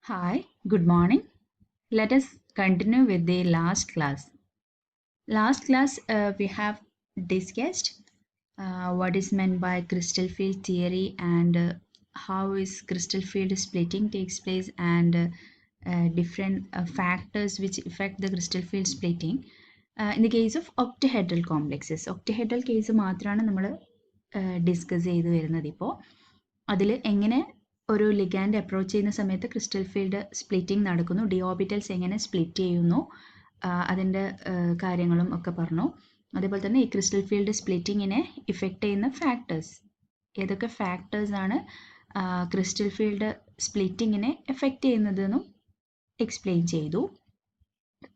Hi, good morning. Let us continue with the last class. Last class, we have discussed what is meant by crystal field theory and how is crystal field splitting takes place and different factors which affect the crystal field splitting. In the case of octahedral complexes, octahedral case മാത്രമാണ് നമ്മൾ discuss ചെയ്ത് വരുന്നത് ഇപ്പോൾ അതിൽ എങ്ങനെ ഒരു ligand approach ചെയ്യുന്ന സമയത്ത് ക്രിസ്റ്റൽ ഫീൽഡ് സ്പ്ലിറ്റിംഗ് നടക്കുന്നു, ഡി ഓർബിറ്റൽസ് എങ്ങനെ സ്പ്ലിറ്റ് ചെയ്യുന്നു, അതിൻ്റെ കാര്യങ്ങളും ഒക്കെ പറഞ്ഞു. അതേപോലെ തന്നെ ഈ ക്രിസ്റ്റൽ ഫീൽഡ് സ്പ്ലിറ്റിങ്ങിനെ ഇഫക്റ്റ് ചെയ്യുന്ന ഫാക്ടേഴ്സ്, ഏതൊക്കെ ഫാക്ടേഴ്സാണ് ക്രിസ്റ്റൽ ഫീൽഡ് സ്പ്ലിറ്റിങ്ങിനെ എഫക്റ്റ് ചെയ്യുന്നതെന്നും എക്സ്പ്ലെയിൻ ചെയ്തു.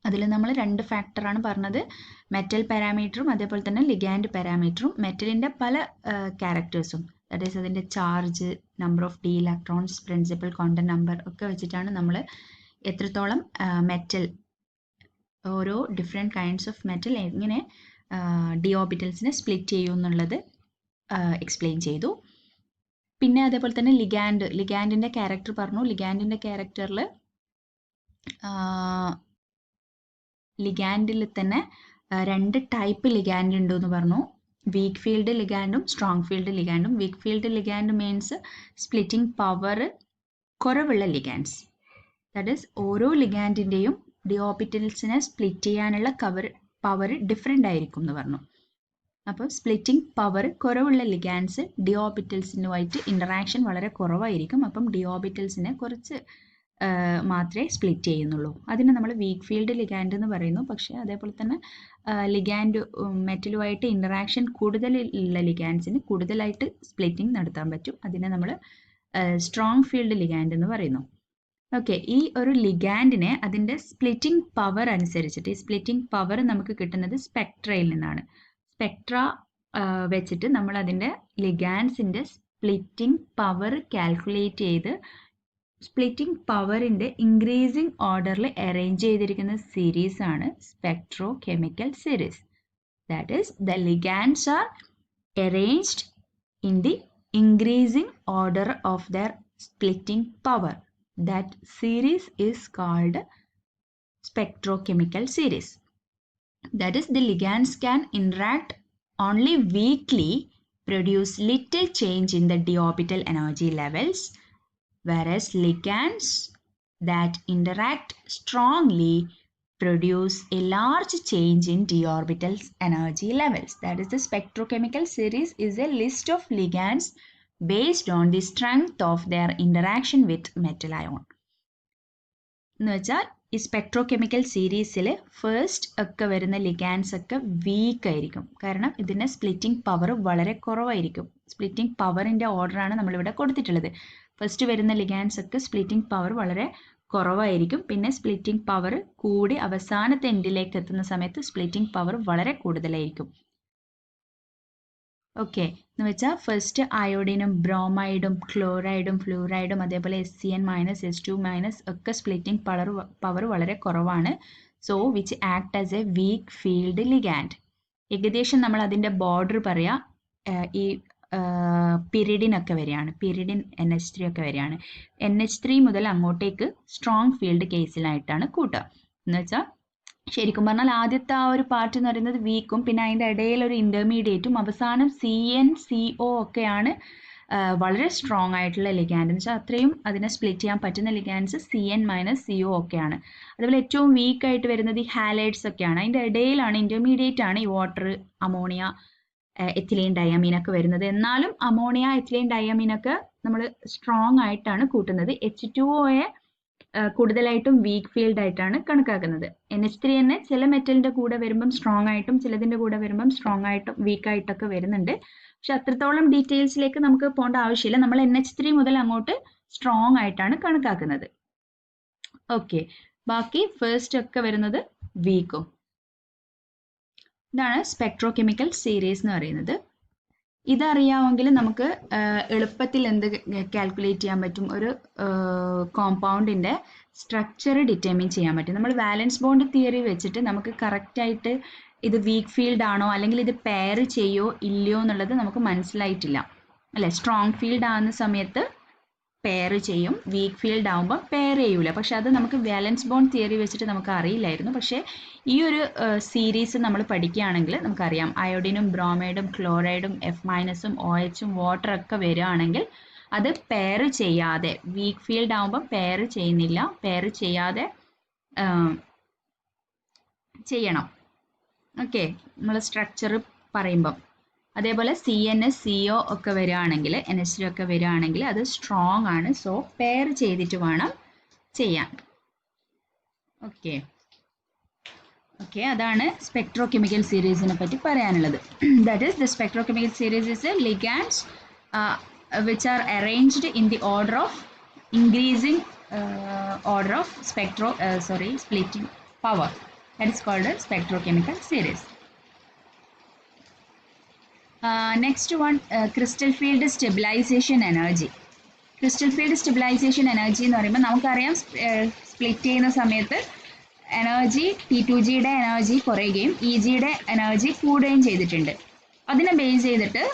അതിൽ നമ്മൾ രണ്ട് ഫാക്ടറാണ് പറഞ്ഞത്, മെറ്റൽ പാരാമീറ്ററും അതേപോലെ തന്നെ ലിഗാൻഡ് പാരാമീറ്ററും. മെറ്റലിൻ്റെ പല ക്യാരക്ടേഴ്സും, ദാറ്റ് ഈസ് അതിൻ്റെ charge, number of D electrons, principal quantum number ഒക്കെ വെച്ചിട്ടാണ് നമ്മൾ എത്രത്തോളം മെറ്റൽ, ഓരോ ഡിഫറെൻറ്റ് കൈൻഡ്സ് ഓഫ് മെറ്റൽ എങ്ങനെ ഡി ഓർബിറ്റൽസിനെ സ്പ്ലിറ്റ് ചെയ്യും എന്നുള്ളത് എക്സ്പ്ലെയിൻ ചെയ്തു. പിന്നെ അതേപോലെ തന്നെ ലിഗാൻഡിൻ്റെ ക്യാരക്ടർ പറഞ്ഞു. ലിഗാൻഡിൻ്റെ ക്യാരക്ടറിൽ ലിഗാൻഡിൽ തന്നെ രണ്ട് ടൈപ്പ് ലിഗാൻഡ് ഉണ്ട് എന്ന് പറഞ്ഞു. വീക്ക് ഫീൽഡ് ലിഗാൻഡും സ്ട്രോങ് ഫീൽഡ് ലിഗാൻഡും. Weak field ligand means splitting power കുറവുള്ള ലിഗാൻഡ്സ്, ദാറ്റ് ഈസ് ഓരോ ലിഗാൻഡിൻ്റെയും ഡി ഓർബിറ്റൽസിനെ സ്പ്ലിറ്റ് ചെയ്യാനുള്ള പവർ ഡിഫറെൻ്റ് ആയിരിക്കും എന്ന് പറഞ്ഞു. അപ്പോൾ സ്പ്ലിറ്റിംഗ് പവർ കുറവുള്ള ലിഗാൻഡ്സ് ഡി ഓർബിറ്റൽസിനുമായിട്ട് ഇൻറ്ററാക്ഷൻ വളരെ കുറവായിരിക്കും. അപ്പം ഡി ഓർബിറ്റൽസിനെ കുറച്ച് മാത്രമേ സ്പ്ലിറ്റ് ചെയ്യുന്നുള്ളൂ. അതിനെ നമ്മൾ വീക്ക് ഫീൽഡ് ലിഗാൻഡ് എന്ന് പറയുന്നു. പക്ഷേ അതേപോലെ തന്നെ ലിഗാൻഡ് മെറ്റലുമായിട്ട് ഇൻറ്ററാക്ഷൻ കൂടുതലുള്ള ലിഗാൻഡ്സിന് കൂടുതലായിട്ട് സ്പ്ലിറ്റിംഗ് നടത്താൻ പറ്റും. അതിനെ നമ്മൾ സ്ട്രോങ് ഫീൽഡ് ലിഗാൻഡ് എന്ന് പറയുന്നു. ഓക്കെ, ഈ ഒരു ലിഗാൻഡിനെ അതിൻ്റെ സ്പ്ലിറ്റിംഗ് പവർ അനുസരിച്ചിട്ട്, ഈ സ്പ്ലിറ്റിംഗ് പവർ നമുക്ക് കിട്ടുന്നത് സ്പെക്ട്രയിൽ നിന്നാണ്. സ്പെക്ട്ര വെച്ചിട്ട് നമ്മൾ അതിൻ്റെ ലിഗാൻഡ്സിൻ്റെ സ്പ്ലിറ്റിംഗ് പവർ കാൽക്കുലേറ്റ് ചെയ്ത് സ്പ്ലിറ്റിംഗ് പവറിൻ്റെ ഇൻക്രീസിങ് ഓർഡറിൽ അറേഞ്ച് ചെയ്തിരിക്കുന്ന സീരീസ് ആണ് spectrochemical series. That is the ligands are arranged in the increasing order of their splitting power. That series is called spectrochemical series. That is, the ligands can interact only weakly, produce little change in the d orbital energy levels, whereas ligands that interact strongly produce a large change in d orbital energy levels. That is, the spectrochemical series is a list of ligands based on the strength of their interaction with metal ion. എന്ന് വെച്ചാൽ ഈ സ്പെക്ട്രോകെമിക്കൽ സീരീസിൽ first ഒക്കെ വരുന്ന ലിഗാൻഡ്സ് ഒക്കെ week ആയിരിക്കും. കാരണം ഇതിൻ്റെ സ്പ്ലിറ്റിംഗ് പവർ വളരെ കുറവായിരിക്കും. സ്പ്ലിറ്റിംഗ് പവറിൻ്റെ ഓർഡറാണ് നമ്മളിവിടെ കൊടുത്തിട്ടുള്ളത്. ഫസ്റ്റ് വരുന്ന ലിഗാൻഡ്സ് ഒക്കെ സ്പ്ലിറ്റിംഗ് പവർ വളരെ കുറവായിരിക്കും. പിന്നെ സ്പ്ലിറ്റിംഗ് പവർ കൂടി അവസാനത്തെ എൻഡിലേക്ക് എത്തുന്ന സമയത്ത് സ്പ്ലിറ്റിംഗ് പവർ വളരെ കൂടുതലായിരിക്കും. ഓക്കെ, എന്ന് വെച്ചാൽ ഫസ്റ്റ് അയോഡിനും ബ്രോമൈഡും ക്ലോറൈഡും ഫ്ലൂറൈഡും അതേപോലെ SCN- S2- ഒക്കെ സ്പ്ലിറ്റിംഗ് പവർ വളരെ കുറവാണ്. So which act as a weak field ligand. ഏകദേശം നമ്മൾ അതിൻ്റെ ബോർഡർ പറയാം, ഈ പിരിഡിനൊക്കെ വരികയാണ്, പിരിഡിൻ NH3 ഒക്കെ വരികയാണ്. NH3 മുതൽ അങ്ങോട്ടേക്ക് സ്ട്രോങ് ഫീൽഡ് കേസിലായിട്ടാണ് കൂട്ടുക. എന്ന് വെച്ചാൽ ശരിക്കും പറഞ്ഞാൽ ആദ്യത്തെ ആ ഒരു പാർട്ട് എന്ന് പറയുന്നത് വീക്കും, പിന്നെ അതിൻ്റെ ഇടയിൽ ഒരു ഇൻ്റർമീഡിയറ്റും, അവസാനം CN CO ഒക്കെയാണ് വളരെ സ്ട്രോങ് ആയിട്ടുള്ള ലിഗാൻഡ്. എന്ന് വെച്ചാൽ അത്രയും അതിനെ സ്പ്ലിറ്റ് ചെയ്യാൻ പറ്റുന്ന ലിഗാൻഡ്സ് CN- CO ഒക്കെയാണ്. അതുപോലെ ഏറ്റവും വീക്കായിട്ട് വരുന്നത് ഈ ഹാലൈഡ്സ് ഒക്കെയാണ്. അതിൻ്റെ ഇടയിലാണ്, ഇൻ്റർമീഡിയറ്റ് ആണ് ഈ വാട്ടർ, അമോണിയ, എത്തിലീൻ ഡയമീനൊക്കെ വരുന്നത്. എന്നാലും അമോണിയ, എത്തിലീൻ ഡയമീനൊക്കെ നമ്മൾ സ്ട്രോങ് ആയിട്ടാണ് കൂട്ടുന്നത്. H2Oയെ കൂടുതലായിട്ടും വീക്ക് ഫീൽഡ് ആയിട്ടാണ് കണക്കാക്കുന്നത്. NH3 തന്നെ ചില മെറ്റലിൻ്റെ കൂടെ വരുമ്പം സ്ട്രോങ് ആയിട്ടും ചിലതിൻ്റെ കൂടെ വരുമ്പം സ്ട്രോങ് ആയിട്ടും വീക്ക് ആയിട്ടൊക്കെ വരുന്നുണ്ട്. പക്ഷെ അത്രത്തോളം ഡീറ്റെയിൽസിലേക്ക് നമുക്ക് പോകേണ്ട ആവശ്യമില്ല. നമ്മൾ NH3 മുതൽ അങ്ങോട്ട് സ്ട്രോങ് ആയിട്ടാണ് കണക്കാക്കുന്നത്. ഓക്കെ, ബാക്കി ഫസ്റ്റ് ഒക്കെ വരുന്നത് വീക്കും. ഇതാണ് സ്പെക്ട്രോകെമിക്കൽ സീരീസ് എന്ന് പറയുന്നത്. ഇതറിയാമെങ്കിൽ നമുക്ക് എളുപ്പത്തിൽ എന്ത് കാൽക്കുലേറ്റ് ചെയ്യാൻ പറ്റും, ഒരു കോമ്പൗണ്ടിൻ്റെ സ്ട്രക്ചർ ഡിറ്റർമിൻ ചെയ്യാൻ പറ്റും. നമ്മൾ വാലൻസ് ബോണ്ട് തിയറി വെച്ചിട്ട് നമുക്ക് കറക്റ്റായിട്ട് ഇത് വീക്ക് ഫീൽഡ് ആണോ അല്ലെങ്കിൽ ഇത് പെയർ ചെയ്യോ ഇല്ലയോ എന്നുള്ളത് നമുക്ക് മനസ്സിലായിട്ടില്ല, അല്ലേ? സ്ട്രോങ് ഫീൽഡ് ആകുന്ന സമയത്ത് പെയർ ചെയ്യും, വീക്ക് ഫീൽഡ് ആകുമ്പോൾ പെയർ ചെയ്യൂല. പക്ഷെ അത് നമുക്ക് വാലൻസ് ബോണ്ട് തിയറി വെച്ചിട്ട് നമുക്ക് അറിയില്ലായിരുന്നു. പക്ഷേ ഈ ഒരു സീരീസ് നമ്മൾ പഠിക്കുകയാണെങ്കിൽ നമുക്കറിയാം അയോഡിനും ബ്രോമൈഡും ക്ലോറൈഡും F- OH വാട്ടറൊക്കെ വരികയാണെങ്കിൽ അത് പെയർ ചെയ്യാതെ, വീക്ക് ഫീൽഡ് ആകുമ്പോൾ പെയർ ചെയ്യുന്നില്ല, പെയർ ചെയ്യാതെ ചെയ്യണം. ഓക്കെ, നമ്മൾ സ്ട്രക്ചർ പറയുമ്പം. അതേപോലെ CNS CO ഒക്കെ വരികയാണെങ്കിൽ, NH2 ഒക്കെ വരികയാണെങ്കിൽ അത് സ്ട്രോങ് ആണ്. സോ പെയർ ചെയ്തിട്ട് വേണം ചെയ്യാൻ. ഓക്കെ ഓക്കെ, അതാണ് സ്പെക്ട്രോകെമിക്കൽ സീരീസിനെ പറ്റി പറയാനുള്ളത്. That is the spectrochemical series is ligands which are arranged in the order of increasing order of splitting power. That is called a spectrochemical series. Next one, crystal field stabilization energy. Crystal field stabilization energy എന്ന് പറയുമ്പോൾ നമുക്കറിയാം split ചെയ്യുന്ന സമയത്ത് energy T2Gയുടെ energy കുറയുകയും EGയുടെ energy കൂടുകയും ചെയ്തിട്ടുണ്ട്. അതിനെ base ചെയ്തിട്ട്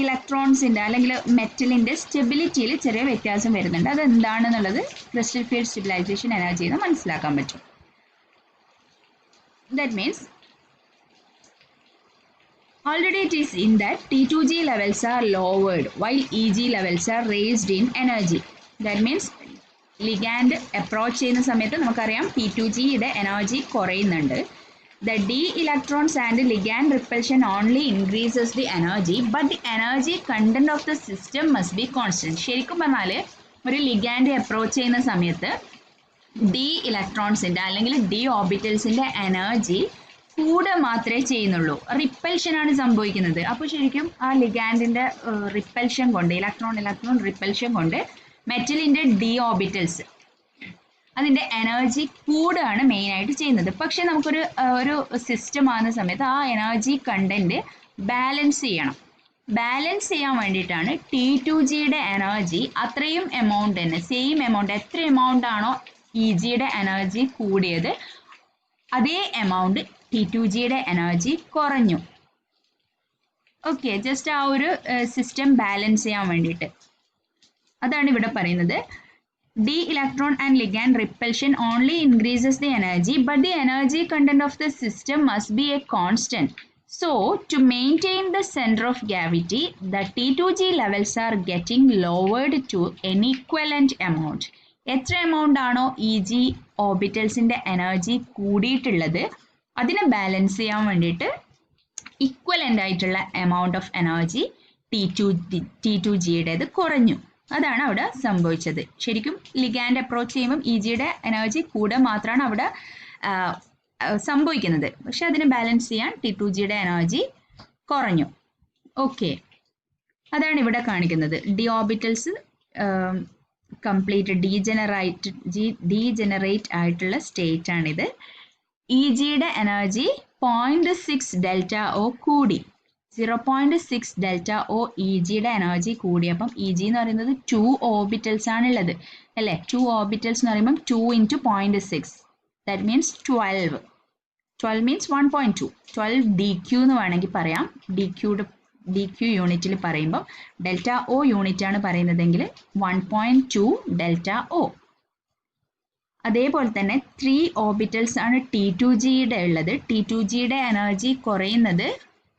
ഇലക്ട്രോൺസിൻ്റെ അല്ലെങ്കിൽ മെറ്റലിൻ്റെ സ്റ്റെബിലിറ്റിയിൽ ചെറിയ വ്യത്യാസം വരുന്നുണ്ട്. അത് എന്താണെന്നുള്ളത് ക്രിസ്റ്റൽ ഫീൽഡ് സ്റ്റെബിലൈസേഷൻ എനർജിയിൽ നിന്ന് മനസ്സിലാക്കാൻ പറ്റും. That means already it is in that T2G levels are lowered while EG levels are raised in energy. That means ligand approach ചെയ്യുന്ന സമയത്ത് നമുക്കറിയാം T2Gയുടെ energy കുറയുന്നുണ്ട്. The d electrons and ligand repulsion only increases the energy, but the energy content of the system must be constant. ശരിക്കും പറഞ്ഞാൽ ഒരു ligand approach ചെയ്യുന്ന സമയത്ത് D ഇലക്ട്രോൺസിൻ്റെ അല്ലെങ്കിൽ D ഓർബിറ്റൽസിൻ്റെ energy കൂടെ മാത്രമേ ചെയ്യുന്നുള്ളൂ. റിപ്പൽഷനാണ് സംഭവിക്കുന്നത്. അപ്പോൾ ശരിക്കും ആ ലിഗാൻഡിൻ്റെ റിപ്പൽഷൻ കൊണ്ട്, ഇലക്ട്രോൺ റിപ്പൽഷൻ കൊണ്ട് മെറ്റലിൻ്റെ ഡി ഓർബിറ്റൽസ് അതിൻ്റെ എനർജി കൂടുകയാണ് മെയിനായിട്ട് ചെയ്യുന്നത്. പക്ഷെ നമുക്കൊരു സിസ്റ്റം ആകുന്ന സമയത്ത് ആ എനർജി കണ്ടന്റ് ബാലൻസ് ചെയ്യണം. ബാലൻസ് ചെയ്യാൻ വേണ്ടിയിട്ടാണ് T2Gയുടെ എനർജി അത്രയും എമൗണ്ട് തന്നെ, സെയിം എമൗണ്ട്, എത്ര എമൗണ്ട് ആണോ EGയുടെ എനർജി കൂടിയത് അതേ എമൗണ്ട് T2Gയുടെ എനർജി കുറഞ്ഞു. ഓക്കെ, ജസ്റ്റ് ആ ഒരു സിസ്റ്റം ബാലൻസ് ചെയ്യാൻ വേണ്ടിയിട്ട് അതാണ് ഇവിടെ പറയുന്നത്. D electron and ligand repulsion only increases the energy, but the energy content of the system must be a constant. So, to maintain the center of gravity, the T2G levels are getting lowered to an equivalent amount. എത്ര amount ആണോ EG ഓർബിറ്റൽസിൻ്റെ energy കൂടിയിട്ടുള്ളത് അതിനെ balance ചെയ്യാൻ വേണ്ടിയിട്ട് equivalent ആയിട്ടുള്ള amount of energy T2Gയുടേത് കുറഞ്ഞു. അതാണ് അവിടെ സംഭവിച്ചത്. ശരിക്കും ലിഗാൻഡ് അപ്രോച്ച് ചെയ്യുമ്പം EGയുടെ എനർജി കൂടെ മാത്രമാണ് അവിടെ സംഭവിക്കുന്നത്. പക്ഷെ അതിനെ ബാലൻസ് ചെയ്യാൻ T2Gയുടെ എനർജി കുറഞ്ഞു. ഓക്കെ, അതാണ് ഇവിടെ കാണിക്കുന്നത്. ഡി ഓർബിറ്റൽസ് കംപ്ലീറ്റ് ഡീജനറേറ്റ് ആയിട്ടുള്ള സ്റ്റേറ്റ് ആണിത്. EGയുടെ എനർജി 0.6 ഡെൽറ്റ ഒ കൂടി. 0.6 ഡെൽറ്റ ഒ EGയുടെ എനർജി കൂടിയപ്പം EG എന്ന് പറയുന്നത് 2 ഓർബിറ്റൽസ് ആണുള്ളത് അല്ലേ. 2 ഓർബിറ്റൽസ് എന്ന് പറയുമ്പം 2 × 0.6 ദാറ്റ് മീൻസ് 12. 12 മീൻസ് 1.2. 12 DQ എന്ന് വേണമെങ്കിൽ പറയാം. DQ യൂണിറ്റിൽ പറയുമ്പം ഡെൽറ്റ ഒ യൂണിറ്റ് ആണ് പറയുന്നതെങ്കിൽ 1.2 ഡെൽറ്റ ഒ. അതേപോലെ തന്നെ 3 ഓർബിറ്റൽസ് ആണ് T2Gയുടെ ഉള്ളത്. T2Gയുടെ എനർജി കുറയുന്നത്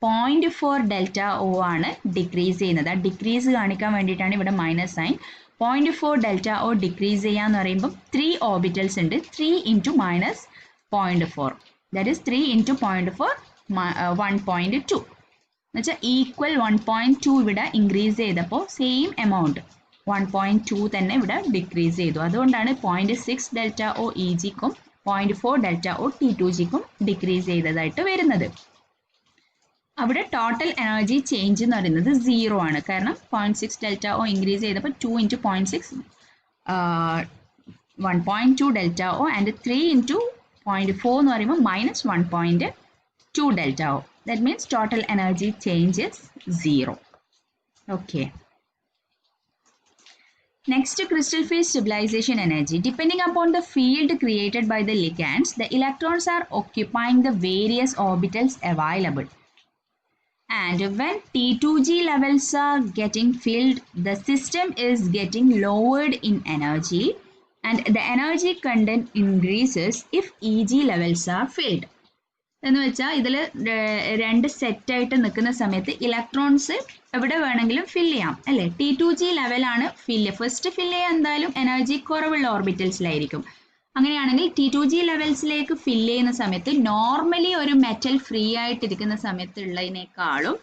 0.4 ഡെൽറ്റ ഒ ആണ് ഡിക്രീസ് ചെയ്യുന്നത്. ആ ഡിക്രീസ് കാണിക്കാൻ വേണ്ടിയിട്ടാണ് ഇവിടെ minus sign. 0.4 delta O decrease ചെയ്യാന്ന് പറയുമ്പോൾ 3 ഓർബിറ്റൽസ് ഉണ്ട്. 3 × -0.4 ദാറ്റ് ഈസ് 3 × 0.4 1.2 എന്നുവെച്ചാൽ ഈക്വൽ 1.2 ഇവിടെ ഇൻക്രീസ് ചെയ്തപ്പോൾ സെയിം എമൗണ്ട് 1.2 തന്നെ ഇവിടെ ഡിക്രീസ് ചെയ്തു. അതുകൊണ്ടാണ് 0.6 ഡെൽറ്റ ഒ EGക്കും 0.4 ഡെൽറ്റ ഒ T2Gക്കും ഡിക്രീസ് ചെയ്തതായിട്ട് വരുന്നത്. അവിടെ ടോട്ടൽ എനർജി ചേഞ്ച് എന്ന് പറയുന്നത് 0 ആണ്. കാരണം 0.6 ഡെൽറ്റ ഒ ഇൻക്രീസ് ചെയ്തപ്പോൾ 2 × 0.6 1.2 ഡെൽറ്റ ഒ ആൻഡ് 3 × 0.4 എന്ന് പറയുമ്പോൾ -1.2 delta O. That means total energy change is 0. Okay, next, crystal field stabilization energy. Depending upon the field created by the ligands, the electrons are occupying the various orbitals available. And when T2G levels are getting filled, the system is getting lowered in energy and the energy content increases if EG levels are filled. എന്ന് വെച്ചാൽ ഇതിൽ രണ്ട് സെറ്റായിട്ട് നിൽക്കുന്ന സമയത്ത് electrons എവിടെ വേണമെങ്കിലും fill ചെയ്യാം അല്ലേ. T2G ലെവലാണ് ഫസ്റ്റ് ഫില്ല് ചെയ്യാൻ എന്തായാലും എനർജി കുറവുള്ള ഓർബിറ്റൽസിലായിരിക്കും. അങ്ങനെയാണെങ്കിൽ T2G ലെവൽസിലേക്ക് ഫില്ല് ചെയ്യുന്ന സമയത്ത് നോർമലി ഒരു മെറ്റൽ ഫ്രീ ആയിട്ടിരിക്കുന്ന സമയത്തുള്ളതിനേക്കാളും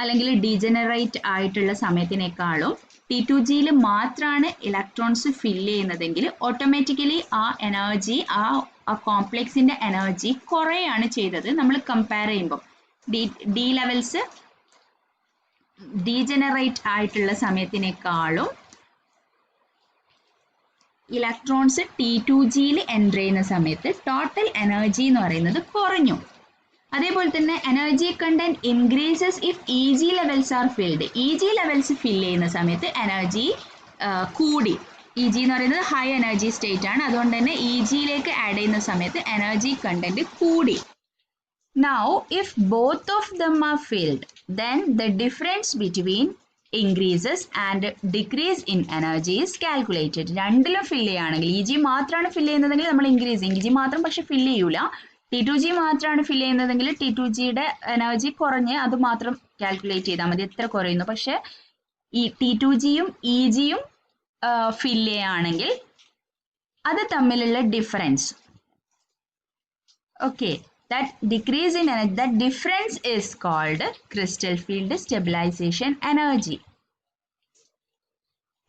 അല്ലെങ്കിൽ ഡീജനറേറ്റ് ആയിട്ടുള്ള സമയത്തിനേക്കാളും T2Gയിൽ മാത്രമാണ് ഇലക്ട്രോൺസ് ഫില്ല് ചെയ്യുന്നതെങ്കിൽ ഓട്ടോമാറ്റിക്കലി ആ എനർജി ആ കോംപ്ലക്സിന്റെ എനർജി കുറയാണ് ചെയ്തത്. നമ്മൾ കമ്പയർ ചെയ്യുമ്പോൾ ഡി ലെവൽസ് ഡീജനറേറ്റ് ആയിട്ടുള്ള സമയത്തിനേക്കാളും ഇലക്ട്രോൺസ് T2Gയിൽ എൻ്റർ ചെയ്യുന്ന സമയത്ത് ടോട്ടൽ എനർജി എന്ന് പറയുന്നത് കുറഞ്ഞു. അതേപോലെ തന്നെ energy content increases if EG levels are filled. EG levels fill ചെയ്യുന്ന സമയത്ത് എനർജി കൂടി. EG എന്ന് പറയുന്നത് ഹൈ എനർജി സ്റ്റേറ്റ് ആണ്. അതുകൊണ്ട് തന്നെ EGയിലേക്ക് ആഡ് ചെയ്യുന്ന സമയത്ത് എനർജി കണ്ടന്റ് കൂടി. Now if both of them are filled, then the difference between increases and decrease in energy is calculated. രണ്ടിലും ഫിൽ ചെയ്യുകയാണെങ്കിൽ EG മാത്രമാണ് ഫിൽ ചെയ്യുന്നതെങ്കിൽ നമ്മൾ ഇൻക്രീസ് ചെയ്യും. EG മാത്രം പക്ഷെ ഫിൽ ചെയ്യൂല. T2G മാത്രമാണ് ഫിൽ ചെയ്യുന്നതെങ്കിൽ T2Gയുടെ എനർജി കുറഞ്ഞ് അത് മാത്രം കാൽക്കുലേറ്റ് ചെയ്താൽ മതി എത്ര കുറയുന്നു. പക്ഷെ ഈ T2Gയും EGയും ഫിൽ ചെയ്യുകയാണെങ്കിൽ അത് തമ്മിലുള്ള difference okay that decrease in energy, that difference is called crystal field stabilization energy.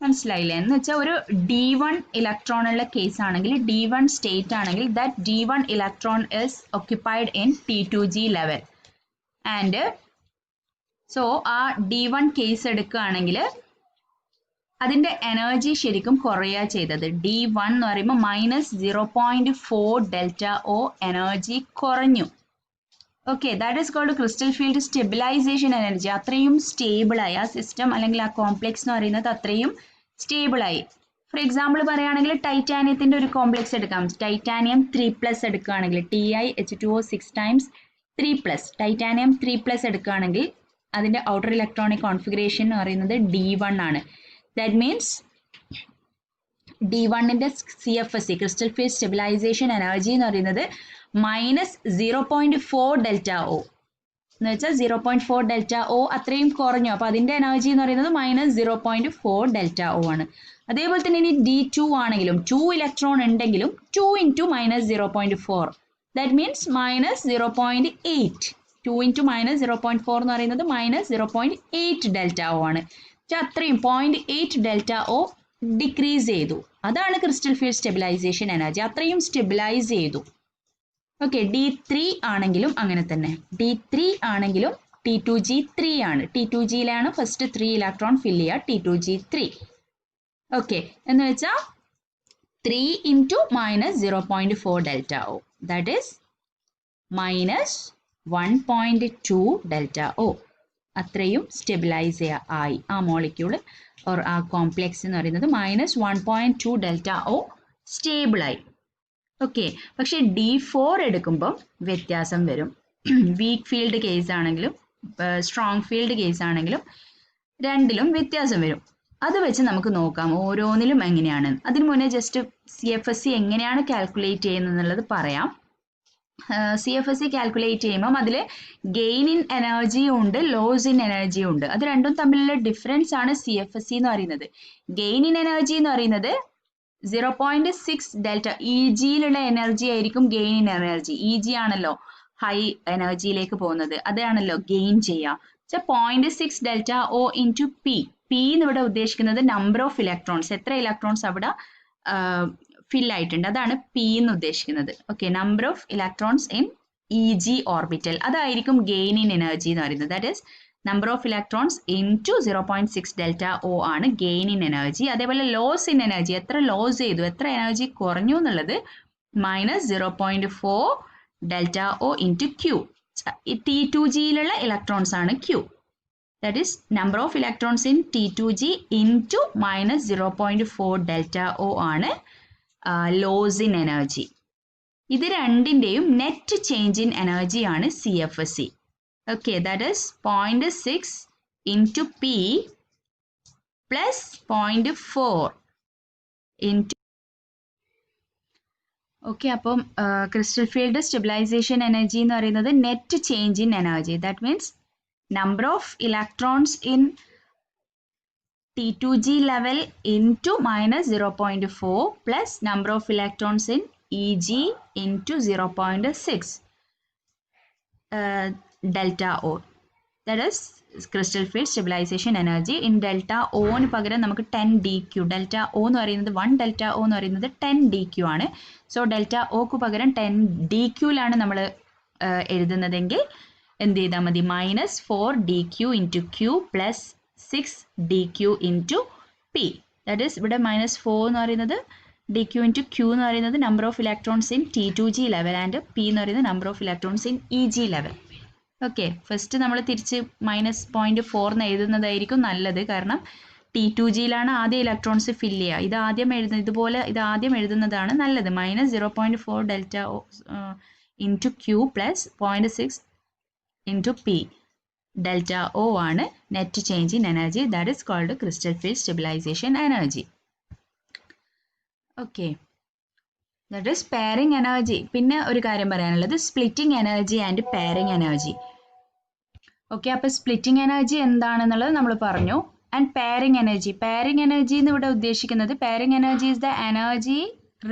മനസ്സിലായില്ലേ? എന്ന് വെച്ചാൽ ഒരു D1 ഇലക്ട്രോൺ ഉള്ള കേസ് ആണെങ്കിൽ D1 സ്റ്റേറ്റ് ആണെങ്കിൽ that D1 electron is occupied in T2G level and so ആ D1 കേസ് എടുക്കുകയാണെങ്കിൽ അതിന്റെ എനർജി ശരിക്കും കുറയുക ചെയ്തത്. D1 എന്ന് പറയുമ്പോൾ -0.4 ഡെൽറ്റ ഒ എനർജി കുറഞ്ഞു. Okay, that is called crystal field stabilisation energy. അത്രയും സ്റ്റേബിളായി ആ സിസ്റ്റം അല്ലെങ്കിൽ ആ കോംപ്ലക്സ് എന്ന് പറയുന്നത് അത്രയും സ്റ്റേബിളായി. ഫോർ എക്സാമ്പിൾ പറയുകയാണെങ്കിൽ ടൈറ്റാനിയത്തിന്റെ ഒരു കോംപ്ലക്സ് എടുക്കാം. ടൈറ്റാനിയം 3+ എടുക്കുകയാണെങ്കിൽ TiH2O 6 times 3+, ടൈറ്റാനിയം 3+ എടുക്കുകയാണെങ്കിൽ അതിന്റെ ഔട്ടർ ഇലക്ട്രോണിക് കോൺഫിഗറേഷൻ എന്ന് പറയുന്നത് D1 ആണ്. That means D1ന്റെ CFSE crystal field stabilisation energy എന്ന് പറയുന്നത് -0.4 ഡെൽറ്റ ഒ എന്ന് വെച്ചാൽ 0.4 ഡെൽറ്റ ഒ അത്രയും കുറഞ്ഞു. അപ്പോൾ അതിന്റെ എനർജി എന്ന് പറയുന്നത് -0.4 ഡെൽറ്റ ഒ ആണ്. അതേപോലെ തന്നെ ഇനി D2 ആണെങ്കിലും 2 ഇലക്ട്രോൺ ഉണ്ടെങ്കിലും 2 × -0.4 ദാറ്റ് മീൻസ് -0.8. 2 × -0.4 എന്ന് പറയുന്നത് -0.8 ഡെൽറ്റ ഒ ആണ്. അത്രയും 0.8 ഡെൽറ്റ ഒ ഡിക്രീസ് ചെയ്തു. അതാണ് ക്രിസ്റ്റൽ ഫീൽഡ് സ്റ്റെബിലൈസേഷൻ എനർജി. അത്രയും സ്റ്റെബിലൈസ് ചെയ്തു. ഓക്കെ, D3 ആണെങ്കിലും അങ്ങനെ തന്നെ. D3 ആണെങ്കിലും T2G3 ആണ്. T2Gയിലാണ് ഫസ്റ്റ് 3 ഇലക്ട്രോൺ ഫിൽ ചെയ്യുക. T2G3 ഓക്കെ എന്ന് വെച്ചാൽ 3 × -0.4 delta O that is -1.2 delta O. അത്രയും സ്റ്റെബിലൈസ് ആയി ആ മോളിക്യൂൾ ഓർ ആ കോംപ്ലക്സ് എന്ന് പറയുന്നത് -1.2 ഡെൽറ്റ ഒ സ്റ്റേബിളായി. ഓക്കെ, പക്ഷെ D4 എടുക്കുമ്പോൾ വ്യത്യാസം വരും. വീക്ക് ഫീൽഡ് കേസ് ആണെങ്കിലും സ്ട്രോങ് ഫീൽഡ് കേസ് ആണെങ്കിലും രണ്ടിലും വ്യത്യാസം വരും. അത് വെച്ച് നമുക്ക് നോക്കാം ഓരോന്നിലും എങ്ങനെയാണ്. അതിനു മുന്നേ ജസ്റ്റ് CFSE എങ്ങനെയാണ് കാൽക്കുലേറ്റ് ചെയ്യുന്നത് എന്നുള്ളത് പറയാം. CFSE കാൽക്കുലേറ്റ് ചെയ്യുമ്പം അതിൽ ഗെയിൻ ഇൻ എനർജിയും ഉണ്ട്, ലോസ് ഇൻ എനർജിയും ഉണ്ട്. അത് രണ്ടും തമ്മിലുള്ള ഡിഫറൻസ് ആണ് CFSE എന്ന് പറയുന്നത്. ഗെയിൻ ഇൻ എനർജി എന്ന് പറയുന്നത് 0.6 ഡെൽറ്റ EGയിലുള്ള എനർജി ആയിരിക്കും ഗെയിൻ ഇൻ എനർജി. EG ആണല്ലോ ഹൈ എനർജിയിലേക്ക് പോകുന്നത്, അതാണല്ലോ ഗെയിൻ ചെയ്യുക. 0.6 delta O into P. P എന്ന് ഇവിടെ ഉദ്ദേശിക്കുന്നത് നമ്പർ ഓഫ് ഇലക്ട്രോൺസ്, എത്ര ഇലക്ട്രോൺസ് അവിടെ ഫിൽ ആയിട്ടുണ്ട്, അതാണ് P എന്ന് ഉദ്ദേശിക്കുന്നത്. Okay, number of electrons in EG orbital, അതായിരിക്കും ഗെയിൻ ഇൻ എനർജി എന്ന് പറയുന്നത്. That is number of electrons into 0.6 delta O ആണ് ഗെയിൻ ഇൻ എനർജി. അതേപോലെ ലോസ് ഇൻ എനർജി, എത്ര ലോസ് ചെയ്തു, എത്ര എനർജി കുറഞ്ഞു എന്നുള്ളത് -0.4 ഡെൽറ്റ ഒ ഇൻറ്റു Q. T2Gയിലുള്ള ഇലക്ട്രോൺസ് ആണ് Q. That is number of electrons in T2G into -0.4 delta O ആണ് loss in energy. ഇത് രണ്ടിന്റെയും നെറ്റ് ചേഞ്ച് ഇൻ എനർജി ആണ് CFSE. Okay, that is 0.6 into P plus 0.4 into. Okay, അപ്പം crystal field stabilisation energy എന്ന് പറയുന്നത് net change in energy. That means number of electrons in T2G level into minus 0.4 plus number of electrons in EG into 0.6 delta O. That is crystal field stabilization energy. In delta O ന് പകരം നമുക്ക് 10 dq. delta O എന്ന് പറയുന്നത് 1 delta O എന്ന് പറയുന്നത് 10 dq ആണ്. So delta ഒക്ക് പകരം 10 dqയിലാണ് നമ്മൾ എഴുതുന്നതെങ്കിൽ എന്ത് ചെയ്താൽ മതി? -4 dq into q plus 6 dq into p. That is ഇവിടെ -4 എന്ന് പറയുന്നത് dq into q എന്ന് പറയുന്നത് number of electrons in T2G level and p എന്ന് പറയുന്നത് number of electrons in EG level. Okay, first നമ്മൾ തിരിച്ച് -0.4 എന്ന് എഴുതുന്നതായിരിക്കും നല്ലത്. കാരണം T2Gയിലാണ് ആദ്യം ഇലക്ട്രോൺസ് ഫില്ല് ചെയ്യുക. ഇത് ആദ്യം എഴുതുന്നതാണ് നല്ലത്. -0.4 delta O into Q plus 0.6 into P. Delta O ആണ് net change in energy. That is called crystal field stabilisation energy. Okay, that is pairing energy. പിന്നെ ഒരു കാര്യം പറയാനുള്ളത് splitting energy and pairing energy. Okay, അപ്പോൾ splitting energy എന്താണെന്നുള്ളത് നമ്മൾ പറഞ്ഞു. And pairing energy എന്ന് ഇവിടെ ഉദ്ദേശിക്കുന്നത് pairing energy is the energy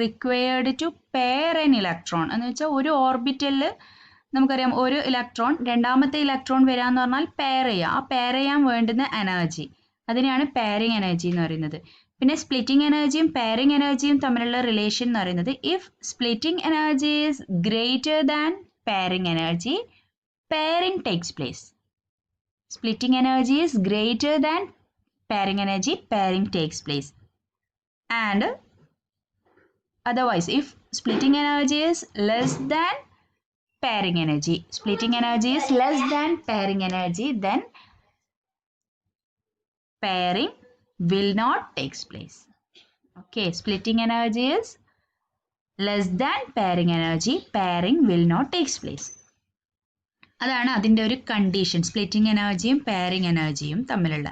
required to pair an electron. എന്ന് വെച്ചാൽ ഒരു ഓർബിറ്റലിൽ നമുക്കറിയാം ഒരു ഇലക്ട്രോൺ രണ്ടാമത്തെ ഇലക്ട്രോൺ വരാന്ന് പറഞ്ഞാൽ പെയർ ചെയ്യുക. ആ പെയർ ചെയ്യാൻ വേണ്ടുന്ന എനർജി, അതിനെയാണ് പെയറിംഗ് എനർജി എന്ന് പറയുന്നത്. പിന്നെ സ്പ്ലിറ്റിംഗ് എനർജിയും പെയറിംഗ് എനർജിയും തമ്മിലുള്ള റിലേഷൻ എന്ന് പറയുന്നത് if splitting energy is greater than pairing energy, pairing takes place. Splitting energy is greater than pairing energy, pairing takes place. And otherwise, if splitting energy is less than pairing energy, then pairing will not take place. Okay, splitting energy is less than pairing energy, pairing will not take place. അതാണ് അതിൻ്റെ ഒരു condition, splitting എനർജിയും pairing എനർജിയും തമ്മിലുള്ള.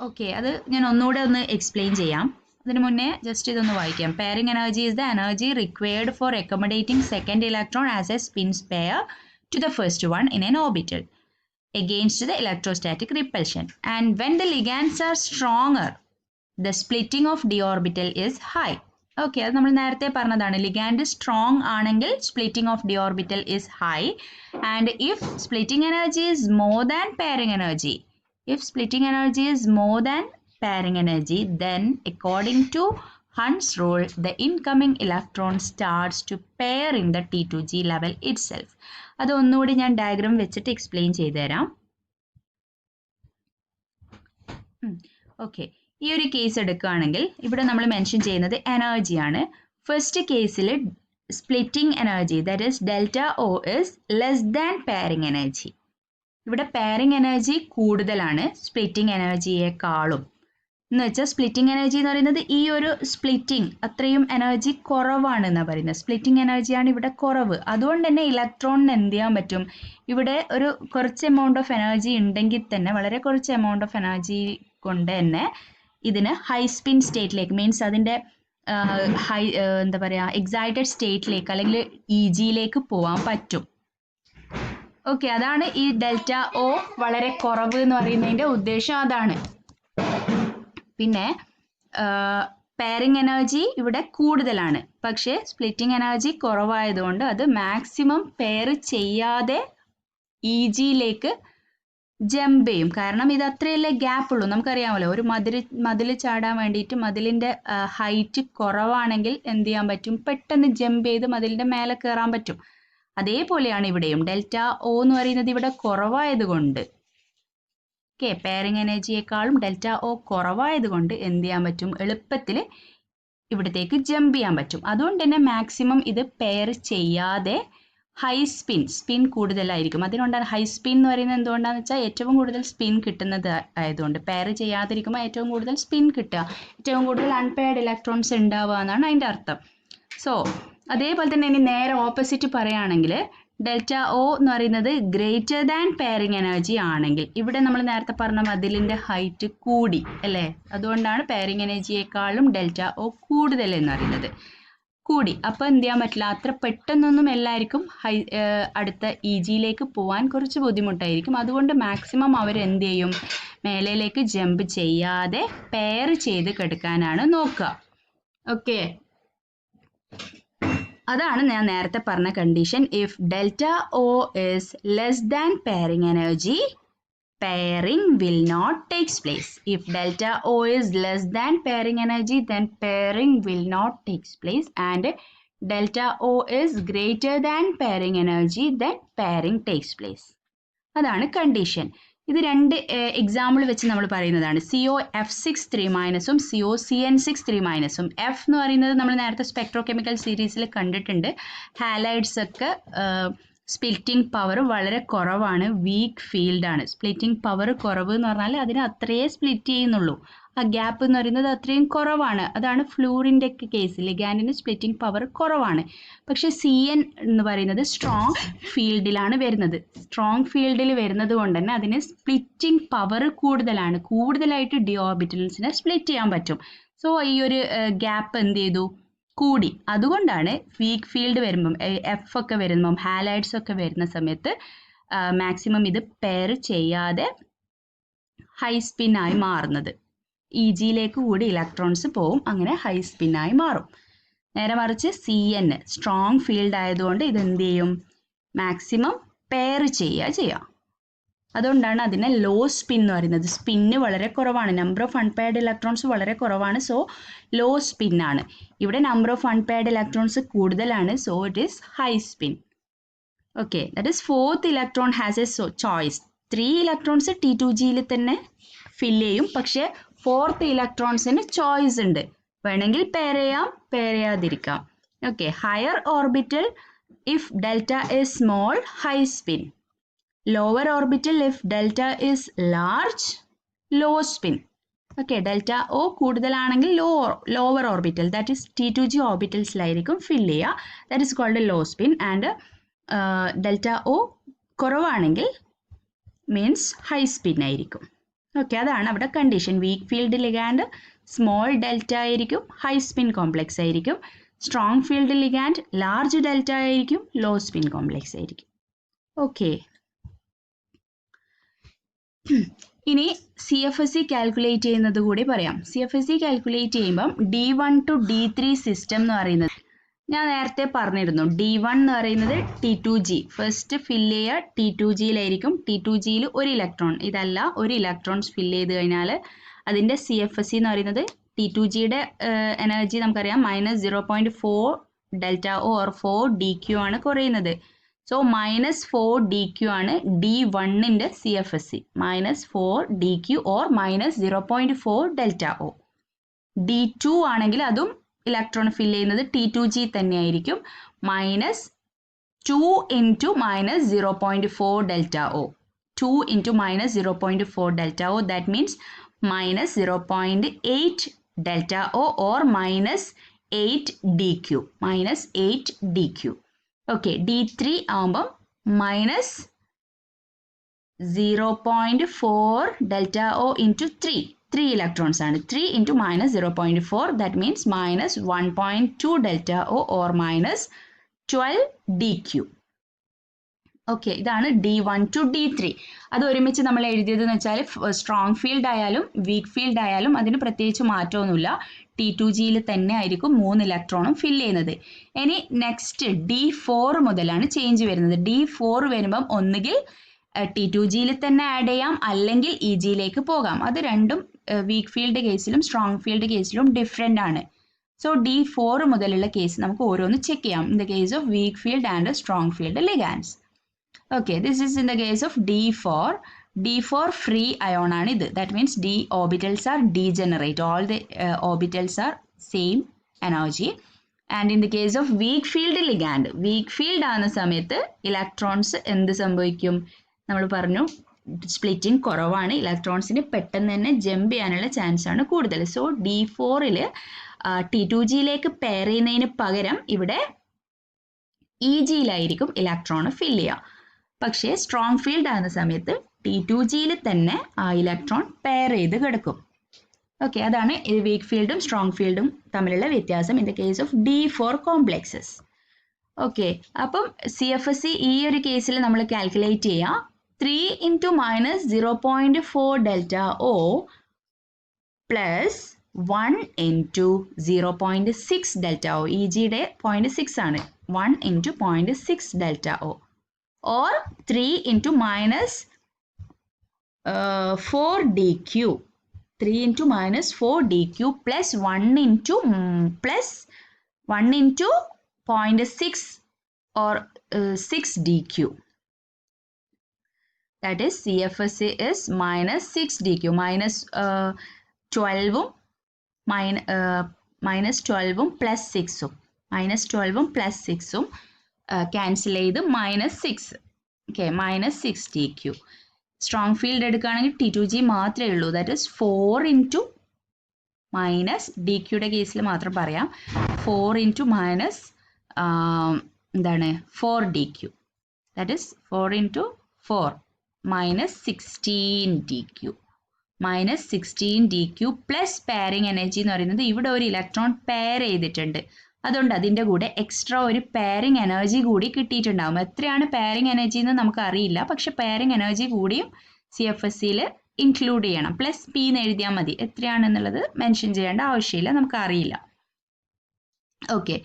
Okay, അത് ഞാൻ ഒന്നുകൂടെ ഒന്ന് എക്സ്പ്ലെയിൻ ചെയ്യാം. അതിന് മുന്നേ ജസ്റ്റ് ഇതൊന്ന് വായിക്കാം. Pairing energy is the energy required for accommodating second electron as A sphinx pair to the first one in N orbital against the electrostatic repulsion. And when the ligands are stronger, the splitting of d orbital is high. Okay, അത് നമ്മൾ നേരത്തെ പറഞ്ഞതാണ്. Ligand strong ആണെങ്കിൽ splitting of D orbital is high. And if splitting energy is more than pairing energy, then according to Hund's rule, the incoming electron starts to pair in the T2G level itself. അത് ഒന്നുകൂടി ഞാൻ diagram വെച്ചിട്ട് explain ചെയ്തു തരാം. Okay, ഈ ഒരു case എടുക്കുകയാണെങ്കിൽ ഇവിടെ നമ്മൾ മെൻഷൻ ചെയ്യുന്നത് എനർജിയാണ്. ഫസ്റ്റ് കേസിൽ splitting energy that is delta O is less than pairing energy. ഇവിടെ പെയറിംഗ് എനർജി കൂടുതലാണ് സ്പ്ലിറ്റിംഗ് എനർജിയെക്കാളും. എന്ന് വെച്ചാൽ സ്പ്ലിറ്റിംഗ് എനർജി എന്ന് പറയുന്നത് ഈ ഒരു സ്പ്ലിറ്റിംഗ് അത്രയും എനർജി കുറവാണ് എന്നാണ് പറയുന്നത്. സ്പ്ലിറ്റിംഗ് എനർജിയാണ് ഇവിടെ കുറവ്. അതുകൊണ്ട് തന്നെ ഇലക്ട്രോണിന് എന്ത് ചെയ്യാൻ പറ്റും? ഇവിടെ ഒരു കുറച്ച് എമൗണ്ട് ഓഫ് എനർജി ഉണ്ടെങ്കിൽ തന്നെ, വളരെ കുറച്ച് എമൗണ്ട് ഓഫ് എനർജി കൊണ്ട് തന്നെ ഇതിന് ഹൈ സ്പിൻ സ്റ്റേറ്റിലേക്ക്, മീൻസ് അതിൻ്റെ എന്താ പറയുക, എക്സൈറ്റഡ് സ്റ്റേറ്റിലേക്ക് അല്ലെങ്കിൽ EGയിലേക്ക് പോകാൻ പറ്റും. ഓക്കെ, അതാണ് ഈ ഡെൽറ്റ ഒ വളരെ കുറവ് എന്ന് പറയുന്നതിൻ്റെ ഉദ്ദേശം അതാണ്. പിന്നെ പെയറിംഗ് എനർജി ഇവിടെ കൂടുതലാണ്, പക്ഷേ സ്പ്ലിറ്റിംഗ് എനർജി കുറവായതുകൊണ്ട് അത് മാക്സിമം പെയർ ചെയ്യാതെ EGയിലേക്ക് ജമ്പ് ചെയ്യും. കാരണം ഇത് അത്രയല്ലേ ഗ്യാപ്പ് ഉള്ളൂ. നമുക്കറിയാമല്ലോ, ഒരു മതിൽ ചാടാൻ വേണ്ടിയിട്ട് മതിലിൻ്റെ ഹൈറ്റ് കുറവാണെങ്കിൽ എന്ത് ചെയ്യാൻ പറ്റും? പെട്ടെന്ന് ജമ്പ് ചെയ്ത് മതിലിൻ്റെ മേലെ കയറാൻ പറ്റും. അതേപോലെയാണ് ഇവിടെയും. ഡെൽറ്റ ഒ എന്ന് പറയുന്നത് ഇവിടെ കുറവായതുകൊണ്ട്, ഓക്കെ, പെയറിംഗ് എനർജിയെക്കാളും ഡെൽറ്റ ഒ കുറവായതുകൊണ്ട് എന്ത് ചെയ്യാൻ പറ്റും? എളുപ്പത്തിൽ ഇവിടത്തേക്ക് ജമ്പ് ചെയ്യാൻ പറ്റും. അതുകൊണ്ട് തന്നെ മാക്സിമം ഇത് പെയർ ചെയ്യാതെ ഹൈ സ്പിൻ കൂടുതലായിരിക്കും. അതുകൊണ്ടാണ് ഹൈ സ്പിൻ എന്ന് പറയുന്നത്. എന്തുകൊണ്ടാണെന്ന് വെച്ചാൽ ഏറ്റവും കൂടുതൽ സ്പിൻ കിട്ടുന്നത് ആയതുകൊണ്ട്. പെയർ ചെയ്യാതിരിക്കുമ്പോൾ ഏറ്റവും കൂടുതൽ സ്പിൻ കിട്ടുക, ഏറ്റവും കൂടുതൽ അൺപെയർഡ് ഇലക്ട്രോൺസ് ഉണ്ടാവുക എന്നാണ് അതിൻ്റെ അർത്ഥം. സോ അതേപോലെ തന്നെ ഇനി നേരെ ഓപ്പോസിറ്റ് പറയുകയാണെങ്കിൽ ഡെൽറ്റ ഒ എന്ന് പറയുന്നത് ഗ്രേറ്റർ ദാൻ പെയറിംഗ് എനർജി ആണെങ്കിൽ, ഇവിടെ നമ്മൾ നേരത്തെ പറഞ്ഞ മതിലിൻ്റെ ഹൈറ്റ് കൂടി അല്ലേ, അതുകൊണ്ടാണ് പെയറിംഗ് എനർജിയേക്കാളും ഡെൽറ്റ ഒ കൂടുതൽ എന്ന് പറയുന്നത്. കൂടി, അപ്പോൾ എന്ത് ചെയ്യാൻ പറ്റില്ല, അത്ര പെട്ടെന്നൊന്നും എല്ലാവർക്കും അടുത്ത ഇ ജിയിലേക്ക് പോകാൻ കുറച്ച് ബുദ്ധിമുട്ടായിരിക്കും. അതുകൊണ്ട് മാക്സിമം അവർ എന്ത് ചെയ്യും, മേലയിലേക്ക് ജമ്പ് ചെയ്യാതെ പെയർ ചെയ്ത് കിടക്കാനാണ് നോക്കുക. ഓക്കെ, അതാണ് ഞാൻ നേരത്തെ പറഞ്ഞ condition. If delta O is less than pairing energy, pairing will not takes place. If delta O is less than pairing energy, then pairing will not takes place, and delta O is greater than pairing energy, then pairing takes place. അതാണ് condition. ഇത് രണ്ട് example വെച്ച് നമ്മൾ പറയുന്നതാണ്. COF6 3- COCN6 3-. F എന്ന് പറയുന്നത് നമ്മൾ നേരത്തെ സ്പെക്ട്രോകെമിക്കൽ സീരീസിൽ കണ്ടിട്ടുണ്ട്. ഹാലൈഡ്സ് ഒക്കെ സ്പ്ലിറ്റിംഗ് പവർ വളരെ കുറവാണ്, വീക്ക് ഫീൽഡാണ്. സ്പ്ലിറ്റിംഗ് പവർ കുറവ് എന്ന് പറഞ്ഞാൽ അതിന് അത്രയേ സ്പ്ലിറ്റ് ചെയ്യുന്നുള്ളൂ, ആ ഗ്യാപ്പ് എന്ന് പറയുന്നത് അത്രയും കുറവാണ്. അതാണ് ഫ്ലൂറിൻ്റെ ഒക്കെ കേസിൽ ലിഗാൻഡിന് സ്പ്ലിറ്റിംഗ് പവർ കുറവാണ്. പക്ഷേ CN എന്ന് പറയുന്നത് സ്ട്രോങ് ഫീൽഡിലാണ് വരുന്നത്. സ്ട്രോങ് ഫീൽഡിൽ വരുന്നത് കൊണ്ട് തന്നെ അതിന് സ്പ്ലിറ്റിംഗ് പവർ കൂടുതലാണ്, കൂടുതലായിട്ട് ഡി ഓർബിറ്റൽസിനെ സ്പ്ലിറ്റ് ചെയ്യാൻ പറ്റും. സോ ഈ ഒരു ഗ്യാപ്പ് എന്ത് ചെയ്തു, കൂടി. അതുകൊണ്ടാണ് വീക്ക് ഫീൽഡ് വരുമ്പം, എഫ് ഒക്കെ വരുമ്പം, ഹാലൈഡ്സ് ഒക്കെ വരുന്ന സമയത്ത് മാക്സിമം ഇത് പെയർ ചെയ്യാതെ ഹൈ സ്പിന്നായി മാറുന്നത്. ഇ ജിയിലേക്ക് കൂടി ഇലക്ട്രോൺസ് പോവും, അങ്ങനെ ഹൈ സ്പിന്നായി മാറും. നേരെ മറിച്ച് CN സ്ട്രോങ് ഫീൽഡ് ആയതുകൊണ്ട് ഇത് എന്ത് ചെയ്യും, മാക്സിമം പെയർ ചെയ്യാം. അതുകൊണ്ടാണ് അതിനെ ലോ സ്പിൻ എന്ന് പറയുന്നത്. സ്പിന്ന് വളരെ കുറവാണ്, നമ്പർ ഓഫ് അൺപെയർഡ് ഇലക്ട്രോൺസ് വളരെ കുറവാണ്, സോ ലോ സ്പിന്നാണ്. ഇവിടെ നമ്പർ ഓഫ് അൺപെയർഡ് ഇലക്ട്രോൺസ് കൂടുതലാണ്, so it is high spin. Okay, that is fourth electron has a choice. 3 electrons T2Gയിൽ തന്നെ ഫില്ല് ചെയ്യും, പക്ഷേ ഫോർത്ത് ഇലക്ട്രോൺസിന് ചോയ്സ് ഉണ്ട്, വേണമെങ്കിൽ പെയർ ചെയ്യാം, പെയർ ചെയ്യാതിരിക്കാം. Okay, higher orbital if delta is small, high spin. Lower orbital if delta is large, low spin. Okay, delta O കൂടുതലാണെങ്കിൽ lower orbital, that is T2G ഓർബിറ്റൽസിലായിരിക്കും ഫിൽ ചെയ്യുക, that is called a low spin. And delta O കുറവാണെങ്കിൽ means high spin ആയിരിക്കും. Okay, അതാണ് അവിടെ condition. Weak field ligand small delta ആയിരിക്കും, high spin complex ആയിരിക്കും. Strong field ligand large delta ആയിരിക്കും, low spin complex ആയിരിക്കും. Okay, ഇനി CFSE calculate ചെയ്യുന്നത് കൂടി പറയാം. CFSE കാൽക്കുലേറ്റ് ചെയ്യുമ്പം D1 to D3 സിസ്റ്റം എന്ന് പറയുന്നത് ഞാൻ നേരത്തെ പറഞ്ഞിരുന്നു. D1 എന്ന് പറയുന്നത് T2G, ഫസ്റ്റ് ഫില്ല് ചെയ്യുക T2Gയിലായിരിക്കും. T2Gയിൽ ഒരു ഇലക്ട്രോൺ, ഇതല്ല, ഒരു ഇലക്ട്രോൺസ് ഫില്ല് ചെയ്ത് കഴിഞ്ഞാൽ അതിൻ്റെ CFSE എന്ന് പറയുന്നത് T2Gയുടെ എനർജി നമുക്കറിയാം -0.4 ഡെൽറ്റ ഒ ഓർ 4 DQ ആണ് കുറയുന്നത്. സോ -4 DQ ആണ് D1ൻ്റെ CFSE, -4 DQ or -0.4 delta O. D2 ആണെങ്കിൽ അതും ഇലക്ട്രോൺ ഫില്ല് ചെയ്യുന്നത് T2G തന്നെയായിരിക്കും, -2 into -0.4 delta O. 2 into -0.4 delta O, that means -0.8 delta O or -8 DQ, -8 DQ. Okay, D3 ആകുമ്പം -0.4 delta O into 3 electrons ആണ്. 3 into -0.4, that means -1.2 delta O or -12 DQ. Okay, ഇതാണ് D1 to D3. അത് ഒരുമിച്ച് നമ്മൾ എഴുതിയതെന്ന് വെച്ചാൽ strong field ആയാലും week field ആയാലും അതിന് പ്രത്യേകിച്ച് മാറ്റമൊന്നുമില്ല, T2Gയിൽ തന്നെ ആയിരിക്കും 3 ഇലക്ട്രോണും ഫില്ല് ചെയ്യുന്നത്. ഇനി നെക്സ്റ്റ് D4 മുതലാണ് ചേഞ്ച് വരുന്നത്. D4 വരുമ്പം ഒന്നുകിൽ T2Gയിൽ തന്നെ ആഡ് ചെയ്യാം, അല്ലെങ്കിൽ ഇ ജിയിലേക്ക് പോകാം. അത് രണ്ടും വീക്ക് ഫീൽഡ് കേസിലും സ്ട്രോങ് ഫീൽഡ് കേസിലും ഡിഫറെൻ്റ് ആണ്. സോ D4 മുതലുള്ള കേസ് നമുക്ക് ഓരോന്ന് ചെക്ക് ചെയ്യാം. In the case of weak field and strong field ligands. Okay, this is in the case of D4. D4 free ion ആണ് ഇത്. That means D orbitals are degenerate. All the orbitals are same energy. And in the case of weak field ligand, weak field ആകുന്ന സമയത്ത് electrons എന്ത് സംഭവിക്കും? നമ്മൾ പറഞ്ഞു splitting കുറവാണ്, ഇലക്ട്രോൺസിന് പെട്ടെന്ന് തന്നെ ജമ്പ് ചെയ്യാനുള്ള ചാൻസ് ആണ് കൂടുതൽ. സോ D4ൽ T2Gയിലേക്ക് പെയർ ചെയ്യുന്നതിന് പകരം ഇവിടെ ഇ ജിയിലായിരിക്കും ഇലക്ട്രോൺ ഫിൽ ചെയ്യുക. പക്ഷേ സ്ട്രോങ് ഫീൽഡ് ആകുന്ന സമയത്ത് T2Gയിൽ തന്നെ ആ ഇലക്ട്രോൺ പെയർ ചെയ്ത് കിടക്കും. ഓക്കെ, അതാണ് വീക്ക് ഫീൽഡും സ്ട്രോങ് ഫീൽഡും തമ്മിലുള്ള വ്യത്യാസം in the case of D4 complexes. Okay, അപ്പം CFSE ഈ ഒരു കേസിൽ നമ്മൾ കാൽക്കുലേറ്റ് ചെയ്യുക 3 × -0.4 delta O plus 1 × 0.6 delta O. E ജിയുടെ 0.6 ആണ്. 1 × 0.6 delta O or 3 × -4 dq. 3 × -4 dq plus 1 × 0.6 or 6 dq. That is CFSE is -6 dq. -12 plus 6 -12 plus 6 cancel ചെയ്ത് -6. Okay, -6 dq. Strong field എടുക്കുകയാണെങ്കിൽ T2G മാത്രമേ ഉള്ളൂ. ദാറ്റ് ഇസ് 4 × -dqയുടെ കേസിൽ മാത്രം പറയാം 4 × -4 dq. That is 4 × 4 -16 dq. -16 dq plus pairing energy എന്ന് പറയുന്നത് ഇവിടെ ഒരു ഇലക്ട്രോൺ പെയർ ചെയ്തിട്ടുണ്ട്. അതുകൊണ്ട് അതിൻ്റെ കൂടെ എക്സ്ട്രാ ഒരു പെയറിംഗ് എനർജി കൂടി കിട്ടിയിട്ടുണ്ടാകും. എത്രയാണ് പെയറിംഗ് എനർജി എന്ന് നമുക്ക് അറിയില്ല, പക്ഷെ പെയറിംഗ് എനർജി കൂടിയും CFSEയിൽ ഇൻക്ലൂഡ് ചെയ്യണം. പ്ലസ് പി എന്ന് എഴുതിയാൽ മതി. എത്രയാണെന്നുള്ളത് മെൻഷൻ ചെയ്യേണ്ട ആവശ്യമില്ല, നമുക്ക് അറിയില്ല. ഓക്കെ,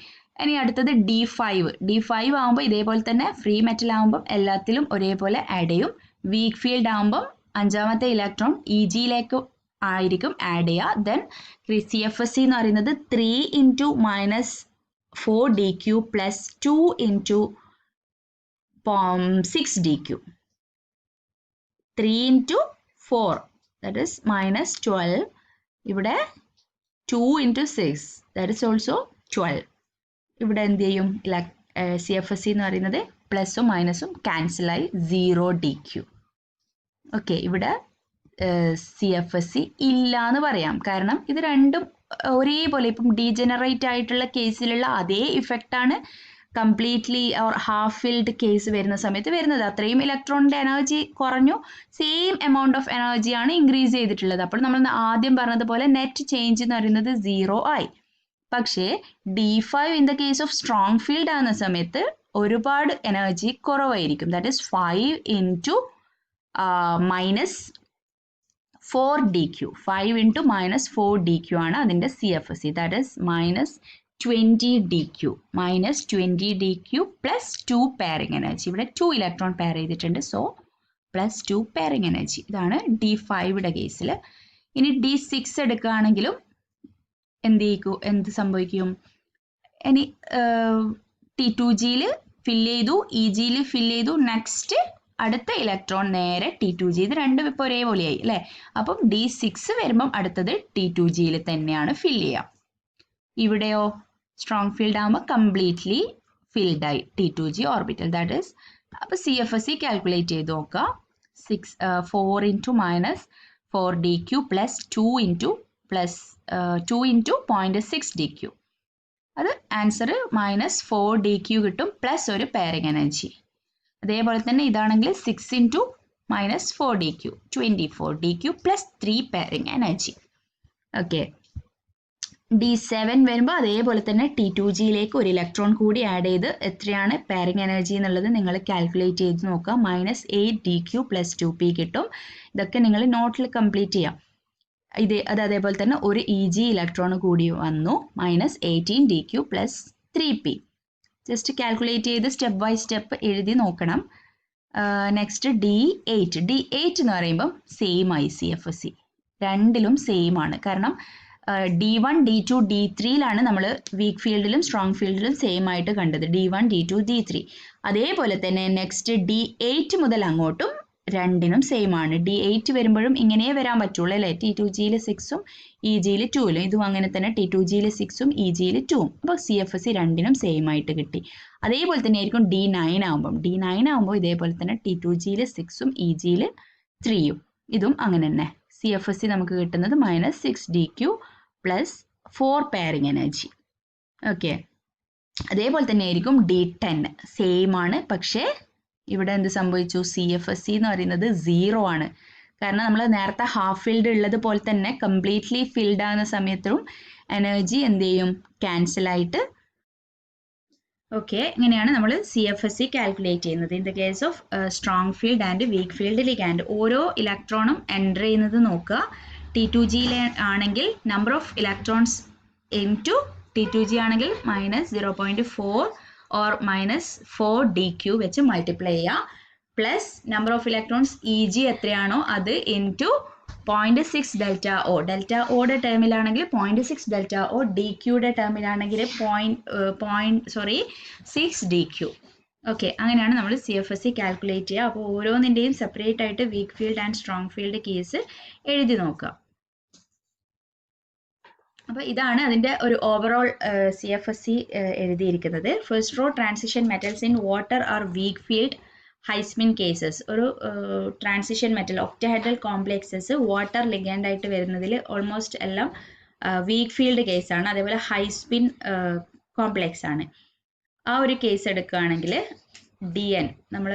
ഇനി അടുത്തത് D5 ആകുമ്പോൾ ഇതേപോലെ തന്നെ ഫ്രീ മെറ്റൽ ആകുമ്പോൾ എല്ലാത്തിലും ഒരേപോലെ ആഡ് ചെയ്യും. വീക്ക് ഫീൽഡ് ആകുമ്പോൾ അഞ്ചാമത്തെ ഇലക്ട്രോൺ ഇ ജിയിലേക്ക് ആയിരിക്കും ആഡ് ചെയ്യുക. ദെൻ CFSE എന്ന് പറയുന്നത് 3 × -4 dq plus 2 × 6 dq. 3 × 4 that is -12. ഇവിടെ 2 × 6 that is also 12. ഇവിടെ എന്ത് ചെയ്യും? CFSE എന്ന് പറയുന്നത് പ്ലസും മൈനസും ക്യാൻസലായി 0 dq. ഓക്കെ, ഇവിടെ CFSE ഇല്ല എന്ന് പറയാം. കാരണം ഇത് രണ്ടും ഒരേപോലെ ഇപ്പം ഡീജനറേറ്റ് ആയിട്ടുള്ള കേസിലുള്ള അതേ ഇഫക്റ്റാണ് completely or half filled case വരുന്ന സമയത്ത് വരുന്നത്. അത്രയും ഇലക്ട്രോണിൻ്റെ എനർജി കുറഞ്ഞു, സെയിം എമൗണ്ട് ഓഫ് എനർജിയാണ് ഇൻക്രീസ് ചെയ്തിട്ടുള്ളത്. അപ്പോൾ നമ്മൾ ആദ്യം പറഞ്ഞതുപോലെ നെറ്റ് ചേഞ്ച് എന്ന് പറയുന്നത് 0 ആയി. പക്ഷേ D5 in the case of strong field ആകുന്ന സമയത്ത് ഒരുപാട് എനർജി കുറവായിരിക്കും. That is 5 × -4 dq. 5 × -4 dq ആണ് അതിൻ്റെ CFSE. That is -20 dq. -20 dq plus 2 pairing energy. ഇവിടെ 2 ഇലക്ട്രോൺ പെയർ ചെയ്തിട്ടുണ്ട്, സോ പ്ലസ് 2 പെയറിംഗ് എനർജി. ഇതാണ് D5യുടെ കേസിൽ. ഇനി D6 എടുക്കുകയാണെങ്കിലും എന്ത് സംഭവിക്കും? ഇനി T2Gയിൽ ഫില്ല് ചെയ്തു, ഇ ജിയിൽ ഫില്ല് ചെയ്തു, നെക്സ്റ്റ് അടുത്ത ഇലക്ട്രോൺ നേരെ T2G. ഇത് രണ്ടും ഇപ്പോൾ ഒരേപോലെയായി അല്ലേ? അപ്പം D6 വരുമ്പം അടുത്തത് T2Gയിൽ തന്നെയാണ് ഫില്ല് ചെയ്യുക. ഇവിടെയോ സ്ട്രോങ് ഫീൽഡ് ആകുമ്പോൾ കംപ്ലീറ്റ്ലി ഫിൽഡായി T2G ഓർബിറ്റൽ. ദാറ്റ് ഈസ് അപ്പോൾ CFSE കാൽക്കുലേറ്റ് ചെയ്ത് നോക്കുക. 4 × -4 dq പ്ലസ് 2 × 0.6 dq. അത് ആൻസർ -4 dq കിട്ടും പ്ലസ് ഒരു പെയറിംഗ് എനർജി. അതേപോലെ തന്നെ ഇതാണെങ്കിൽ 6 × -4 dq 24 dq plus 3 pairing energy. Okay, D7 വരുമ്പോൾ അതേപോലെ തന്നെ T2Gയിലേക്ക് ഒരു ഇലക്ട്രോൺ കൂടി ആഡ് ചെയ്ത് എത്രയാണ് പെയറിംഗ് എനർജി എന്നുള്ളത് നിങ്ങൾ കാൽക്കുലേറ്റ് ചെയ്ത് നോക്കുക. -8 dq പ്ലസ് 2p കിട്ടും. ഇതൊക്കെ നിങ്ങൾ നോട്ടിൽ കംപ്ലീറ്റ് ചെയ്യാം. അതേപോലെ തന്നെ ഒരു ഇ ജി ഇലക്ട്രോൺ കൂടി വന്നു, -18 dq plus 3p. Just calculate ചെയ്ത് സ്റ്റെപ്പ് ബൈ സ്റ്റെപ്പ് എഴുതി നോക്കണം. നെക്സ്റ്റ് D8 എന്ന് പറയുമ്പം സെയിം ആയി CFSE. രണ്ടിലും സെയിം ആണ്. കാരണം D1 D2 D3യിലാണ് നമ്മൾ വീക്ക് ഫീൽഡിലും സ്ട്രോങ് ഫീൽഡിലും സെയിം ആയിട്ട് കണ്ടത്. D1 D2 D3. അതേപോലെ തന്നെ നെക്സ്റ്റ് D8 മുതൽ അങ്ങോട്ടും രണ്ടിനും സെയിം ആണ്. D8 വരുമ്പോഴും ഇങ്ങനെ വരാൻ പറ്റുള്ളൂ അല്ലേ? T2Gയിൽ 6ഉം ഇ ജിയിൽ 2ലും. ഇതും അങ്ങനെ തന്നെ T2Gയിൽ 6ഉം ഇ ജിയിൽ 2ഉം. അപ്പോൾ CFSE രണ്ടിനും സെയിം ആയിട്ട് കിട്ടി. അതേപോലെ തന്നെ ആയിരിക്കും D9 ആകുമ്പോൾ ഇതേപോലെ തന്നെ T2Gയിൽ 6ഉം ഇ ജിയിൽ 3ഉം. ഇതും അങ്ങനെ തന്നെ. CFSE നമുക്ക് കിട്ടുന്നത് -6 dq plus 4 pairing energy. Okay, അതേപോലെ തന്നെ ആയിരിക്കും D10 സെയിം ആണ്. പക്ഷേ ഇവിടെ എന്ത് സംഭവിച്ചു? CFSE എന്ന് പറയുന്നത് 0 ആണ്. കാരണം നമ്മൾ നേരത്തെ ഹാഫ് ഫിൽഡ് ഉള്ളത് പോലെ തന്നെ കംപ്ലീറ്റ്ലി ഫിൽഡ് ആകുന്ന സമയത്തും എനർജി എന്ത് ചെയ്യും? ക്യാൻസൽ ആയിട്ട്. ഓക്കെ, ഇങ്ങനെയാണ് നമ്മൾ CFSE കാൽക്കുലേറ്റ് ചെയ്യുന്നത്. In the case of strong field and week field ligand ഓരോ ഇലക്ട്രോണും എൻ്റർ ചെയ്യുന്നത് നോക്കുക. T2G ആണെങ്കിൽ number of electrons into T2G ആണെങ്കിൽ -0.4 ഓർ -4dq വെച്ച് മൾട്ടിപ്ലൈ ചെയ്യുക. Plus number of electrons EG എത്രയാണോ അത് ഇൻറ്റു 0.6 ഡെൽറ്റ ഒ. ഡെൽറ്റ ഒയുടെ ടേമിലാണെങ്കിൽ 0.6 ഡെൽറ്റ ഒ, DQയുടെ ടേമിലാണെങ്കിൽ 6dq. ഓക്കെ, അങ്ങനെയാണ് നമ്മൾ CFSE കാൽക്കുലേറ്റ് ചെയ്യുക. അപ്പോൾ ഓരോന്നിൻ്റെയും സെപ്പറേറ്റ് ആയിട്ട് weak field and strong field case എഴുതി നോക്കുക. അപ്പോൾ ഇതാണ് അതിൻ്റെ ഒരു ഓവറോൾ CFSE എഴുതിയിരിക്കുന്നത്. First row transition metals in water are weak field high spin cases. ഒരു transition metal octahedral complexes water ligand ആയിട്ട് വരുന്നതിൽ ഓൾമോസ്റ്റ് എല്ലാം വീക്ക് ഫീൽഡ് കേസാണ്. അതേപോലെ ഹൈസ്പിൻ കോംപ്ലക്സ് ആണ്. ആ ഒരു കേസ് എടുക്കുകയാണെങ്കിൽ DN, നമ്മൾ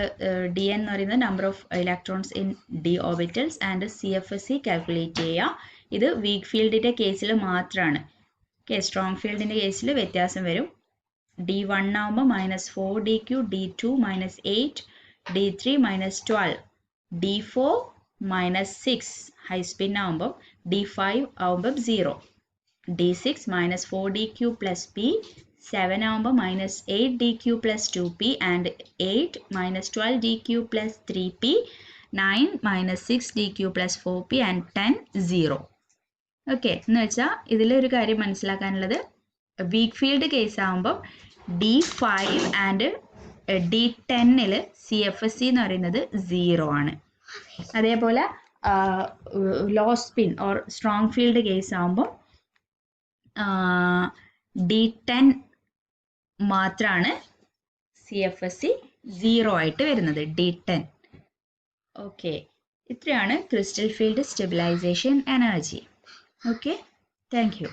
DN എന്ന് പറയുന്നത് number of electrons in D orbitals and CFSE calculate ചെയ്യുക. ഇത് വീക്ക് ഫീൽഡിൻ്റെ കേസിൽ മാത്രമാണ്. ഓക്കെ, സ്ട്രോങ് ഫീൽഡിൻ്റെ കേസിൽ വ്യത്യാസം വരും. D1 ആകുമ്പോൾ -4dq, D2 -8, D3 -12, D4 -6 ഹൈസ്പിൻ ആകുമ്പോൾ, D5 ആകുമ്പോൾ 0, D6 -4dq plus P, 7 ആകുമ്പോൾ -8dq plus 2p and 8 -12dq plus 3p, 9 -6dq plus 4p and 10 0. Okay, എന്ന് വെച്ചാൽ ഇതിലൊരു കാര്യം മനസ്സിലാക്കാനുള്ളത്, വീക്ക് ഫീൽഡ് കേസ് ആകുമ്പോൾ D5 ആൻഡ് D10ൽ CFSE എന്ന് പറയുന്നത് 0 ആണ്. അതേപോലെ low spin or strong field case ആകുമ്പോൾ D10 മാത്രമാണ് CFSE 0 ആയിട്ട് വരുന്നത്, D10. ഓക്കെ, ഇത്രയാണ് crystal field stabilisation energy. Okay, thank you.